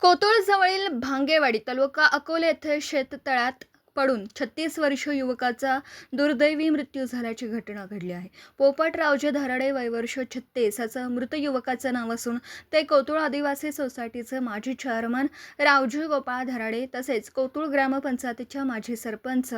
कोतुळजवळील भांगेवाडी तालुका अकोले येथे शेततळ्यात पडून 36 वर्षीय युवकाचा दुर्दैवी मृत्यू झाल्याची घटना घडली आहे. पोपट रावजी धराडे वय वर्ष 36 असं मृत युवकाचं नाव असून ते कोतुळ आदिवासी सोसायटीचे माजी चेअरमन रावजी गोपाळ धराडे तसेच कोतुळ ग्रामपंचायतीच्या माजी सरपंच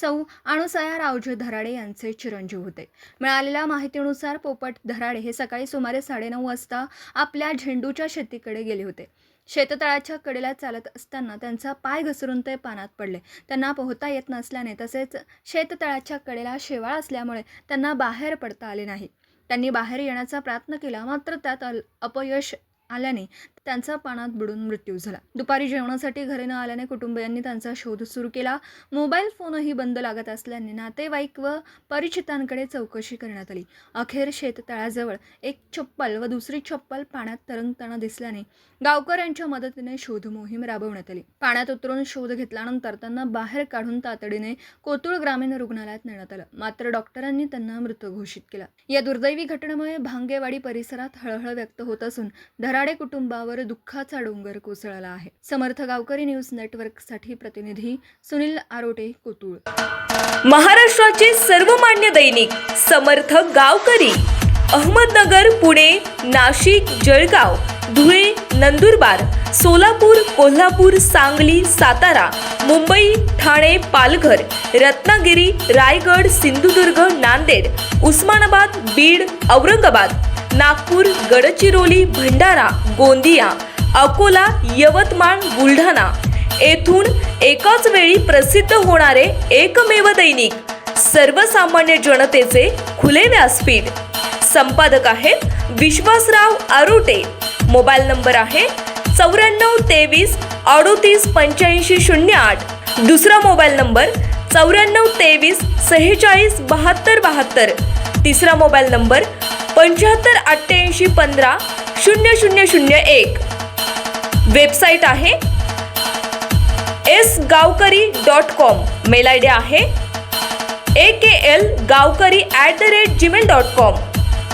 सौ अनुसया रावजी धराडे यांचे चिरंजीव होते. मिळालेल्या माहितीनुसार पोपट धराडे हे सकाळी सुमारे 9:30 वाजता आपल्या झेंडूच्या शेतीकडे गेले होते. शेततळ्याच्या कडेला चालत असताना त्यांचा पाय घसरून ते पाण्यात पडले. त्यांना पोहता येत नसल्याने तसेच शेततळ्याच्या कडेला शेवाळ असल्यामुळे त्यांना बाहेर पडता आले नाही. त्यांनी बाहेर येण्याचा प्रयत्न केला, मात्र त्यात अपयश आल्याने त्यांचा पाण्यात बुडून मृत्यू झाला. दुपारी जेवणासाठी घरी न आल्याने कुटुंबियांनी त्यांचा शोध सुरू केला. मोबाईल फोनही बंद लागत असल्याने नातेवाईक व परिचितांकडे चौकशी करण्यात आली. अखेर शेततळ्याजवळ एक चप्पल व दुसरी चप्पल पाण्यात तरंगताना दिसल्याने गावकऱ्यांच्या मदतीने शोध मोहीम राबवण्यात आली. पाण्यात उतरून शोध घेतल्यानंतर त्यांना बाहेर काढून तातडीने कोतुळ ग्रामीण रुग्णालयात नेण्यात आलं, मात्र डॉक्टरांनी त्यांना मृत घोषित केला. या दुर्दैवी घटनेमुळे भांगेवाडी परिसरात हळहळ व्यक्त होत असून धराडे कुटुंबावर दुःखाचा डोंगर कोसळला आहे. समर्थ गावकरी न्यूज नेटवर्कसाठी प्रतिनिधी सुनील आरोटे, कोतुळ. महाराष्ट्राचे सर्वमान्य दैनिक समर्थ गावकरी अहमदनगर, पुणे, नाशिक, जळगाव, धुळे, नंदुरबार, सोलापूर, कोल्हापूर, सांगली, सातारा, मुंबई, ठाणे, पालघर, रत्नागिरी, रायगड, सिंधुदुर्ग, नांदेड, उस्मानाबाद, बीड, औरंगाबाद, नागपूर, गडचिरोली, भंडारा, गोंदिया, अकोला, यवतमाळ, बुलढाणा येथून एकाच वेळी प्रसिद्ध होणारे एकमेव दैनिक, सर्वसामान्य जनतेचे खुले व्यासपीठ. संपादक आहेत विश्वासराव आरोटे. मोबाईल नंबर आहे 9423 38 85 08. दुसरा मोबाईल नंबर 9423 46 72 72. तिसरा मोबाईल नंबर 75 88 15 0001. वेबसाईट आहे sgavkari.com. मेल आयडी आहे akl gavkari@gmail.com.